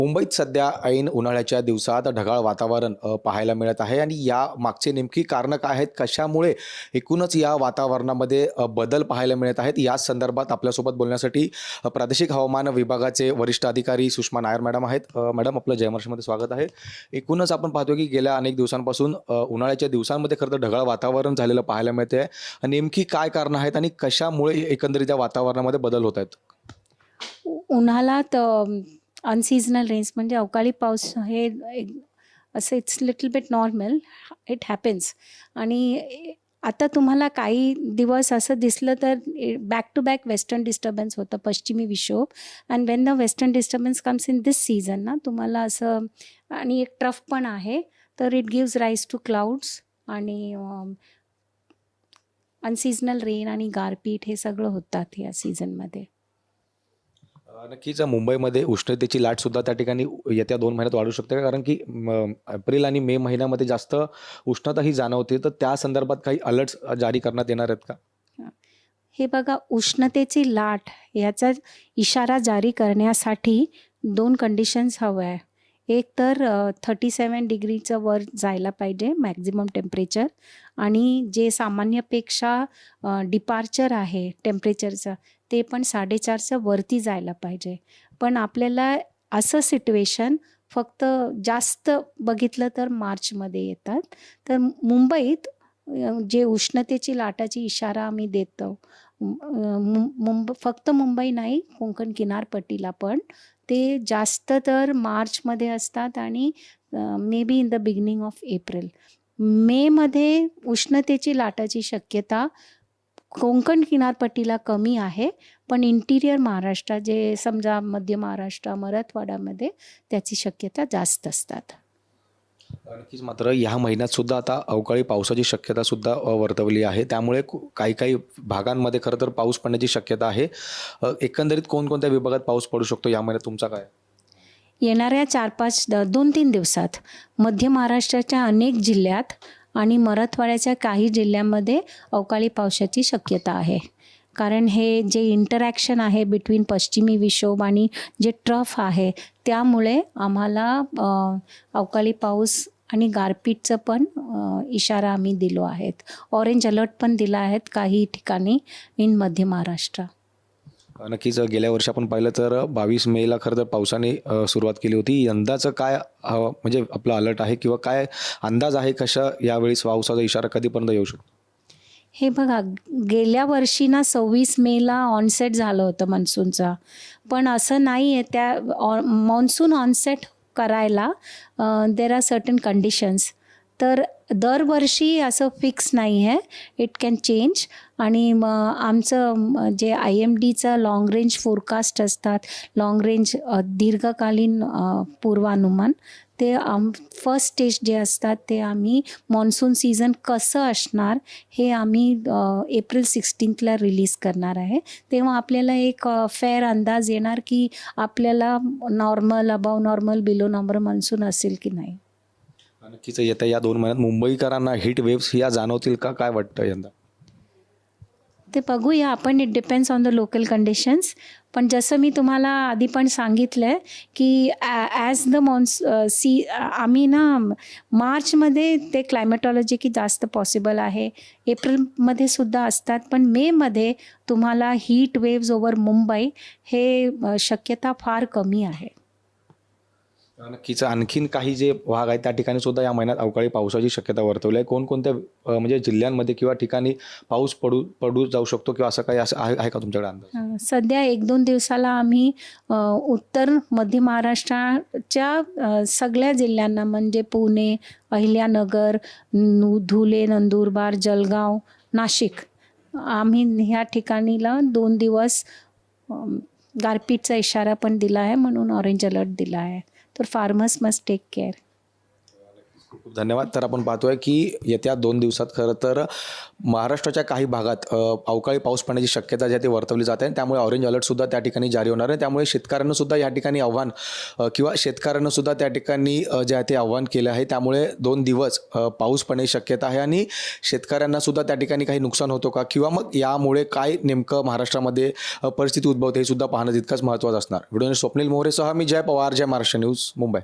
मुंबईत सध्या ऐन उन्हाळ्याच्या दिवसात ढगाळ वातावरण पाहायला मिळत आहे आणि या मागचे नेमकी कारणं काय आहेत, कशामुळे एकूणच या वातावरणामध्ये बदल पाहायला मिळत आहेत, या संदर्भात आपल्यासोबत बोलण्यासाठी प्रादेशिक हवामान विभागाचे वरिष्ठ अधिकारी सुषमा नायर मॅडम आहेत. मॅडम, आपलं जय महाराष्ट्रमध्ये स्वागत आहे. एकूणच आपण पाहतो की गेल्या अनेक दिवसांपासून उन्हाळ्याच्या दिवसांमध्ये खरं तर ढगाळ वातावरण झालेलं पाहायला मिळते आहे. नेमकी काय कारणं आहेत आणि कशामुळे एकंदरीत या वातावरणामध्ये बदल होत आहेत? उन्हाळ्यात अनसीजनल रेन्स म्हणजे अवकाळी पाऊस हे असं it's little bit normal, it happens. आणि आता तुम्हाला काही दिवस असं दिसलं तर back to back western disturbance होतं, पश्चिमी विक्षोभ. And when the western disturbance comes in this season ना, तुम्हाला असं आणि एक ट्रफ पण आहे, तर it gives rise to clouds आणि अनसीजनल रेन आणि गारपीट हे सगळं होतात या सीझनमध्ये. नक्कीच मुंबईमध्ये उष्णतेची लाट सुद्धा त्या ठिकाणी येत्या 2 महिन्यात वाढू शकते का? कारण की एप्रिल आणि मे महिन्यामध्ये जास्त उष्णता ही जाणवते, तर त्या संदर्भात काही अलर्ट्स जारी करण्यात येणार आहेत का? हे बघा, उष्णतेची लाट याचा इशारा जारी करण्यासाठी 2 कंडिशन्स हवं आहे. एक तर 37 डिग्रीचं वर जायला पाहिजे मॅक्झिमम टेम्परेचर, आणि जे सामान्यपेक्षा डिपार्चर आहे टेम्परेचरचं ते पण 4.5च्या वरती जायला पाहिजे. पण आपल्याला असं सिच्युएशन फक्त जास्त बघितलं तर मार्चमध्ये येतात. तर मुंबईत जे उष्णतेची लाटाची इशारा आम्ही देतो, फक्त मुंबई नाही, कोकण किनारपट्टीला पण ते जास्त तर मार्चमध्ये असतात आणि maybe in the beginning of April. मेमध्ये उष्णतेची लाटाची शक्यता कोकण किनारपट्टीला कमी आहे, पण इंटिरियर महाराष्ट्र जे समजा मध्य महाराष्ट्र, मराठवाड्यामध्ये त्याची शक्यता जास्त असतात. नक्कीच. मात्र ह्या महिन्यात सुद्धा आता अवकाळी पावसाची शक्यता सुद्धा वर्तवली आहे. त्यामुळे काही काही भागांमध्ये खरं तर पाऊस पडण्याची शक्यता आहे. एकंदरीत कोणकोणत्या विभागात पाऊस पडू शकतो या महिन्यात, तुमचा काय? येणाऱ्या 2-3 दिवसात मध्य महाराष्ट्राच्या अनेक जिल्ह्यात आणि मराठवाड्याच्या काही जिल्ह्यांमध्ये अवकाळी पावसाची शक्यता आहे. कारण हे जे इंटरॅक्शन आहे बिटवीन पश्चिमी विक्षोभ आणि जे ट्रफ आहे, त्यामुळे आम्हाला अवकाळी पाऊस आणि गारपीटचं पण इशारा आम्ही दिलो आहेत. ऑरेंज अलर्ट पण दिला आहेत काही ठिकाणी इन मध्य महाराष्ट्र. नक्कीच. गेल्या वर्षी आपण पाहिलं तर 22 मेला खरं तर पावसाने सुरुवात केली होती. यंदाचं काय म्हणजे आपला अलर्ट आहे किंवा काय अंदाज आहे, कशा यावेळेस पावसाचा इशारा कधीपर्यंत येऊ शकतो? हे बघा, गेल्या वर्षी ना 26 मेला ऑनसेट झालं होतं मान्सूनचा, पण असं नाही आहे. त्या मॉन्सून ऑनसेट करायला देर आर सर्टन कंडिशन्स. तर दरवर्षी असं फिक्स नाही आहे, इट कॅन चेंज. आणि मग आमचं जे IMDचं लाँग रेंज फोरकास्ट असतात, लाँग रेंज दीर्घकालीन पूर्वानुमान, ते फर्स्ट स्टेज जे असतात ते आम्ही मॉन्सून सीझन कसं असणार हे आम्ही एप्रिल 16ला रिलीज करणार आहे. तेव्हा आपल्याला एक फेअर अंदाज येणार की आपल्याला normal, above normal, below normal monsoon असेल की नाही. नक्कीच. येत्या या 2 महिन्यात मुंबईकरांना हीट वेव्स या जाणवतील का, काय वाटतं यंदा? ते बघूया आपण, it depends on the local conditions. पण जसं मी तुम्हाला आधी पण सांगितलं आहे की ॲज द आम्ही ना मार्चमध्ये ते क्लायमेटॉलॉजी की जास्त पॉसिबल आहे, एप्रिलमध्ये सुद्धा असतात, पण मेमध्ये तुम्हाला हीट वेव्ज ओव्हर मुंबई हे शक्यता फार कमी आहे. नक्कीच. आणखीन काही जे भाग आहेत त्या ठिकाणी सुद्धा या महिन्यात अवकाळी पावसाची शक्यता वर्तवली आहे. कोणकोणत्या म्हणजे जिल्ह्यांमध्ये किंवा ठिकाणी पाऊस पडू जाऊ शकतो किंवा असं काही असं आहे का तुमच्याकडे अंदाज? सध्या 1-2 दिवसाला आम्ही उत्तर मध्य महाराष्ट्राच्या सगळ्या जिल्ह्यांना म्हणजे पुणे, अहिल्यानगर, धुले, नंदुरबार, जळगाव, नाशिक, आम्ही ह्या ठिकाणीला 2 दिवस गारपीटचा इशारा पण दिला आहे, म्हणून ऑरेंज अलर्ट दिला आहे. तर फार्मर्स मस्ट टेक केअर. खूप धन्यवाद. तर आपण पाहतोय की येत्या 2 दिवसात खरं तर महाराष्ट्राच्या काही भागात अवकाळी पाऊस पडण्याची शक्यता जी आहे ती वर्तवली जाते आणि त्यामुळे ऑरेंज अलर्टसुद्धा त्या ठिकाणी जारी होणार आहे. त्यामुळे शेतकऱ्यांना सुद्धा या ठिकाणी आव्हान किंवा शेतकऱ्यांना सुद्धा त्या ठिकाणी जे आहे ते आव्हान केलं आहे. त्यामुळे 2 दिवस पाऊस पडण्याची शक्यता आहे आणि शेतकऱ्यांना सुद्धा त्या ठिकाणी काही नुकसान होतो का किंवा मग यामुळे काय नेमकं महाराष्ट्रामध्ये परिस्थिती उद्भवते हे सुद्धा पाहणं तितकंच महत्त्वाचं असणार. व्हिडिओने स्वप्नील मोहरेसह मी जय पवार, जय महाराष्ट्र न्यूज, मुंबई.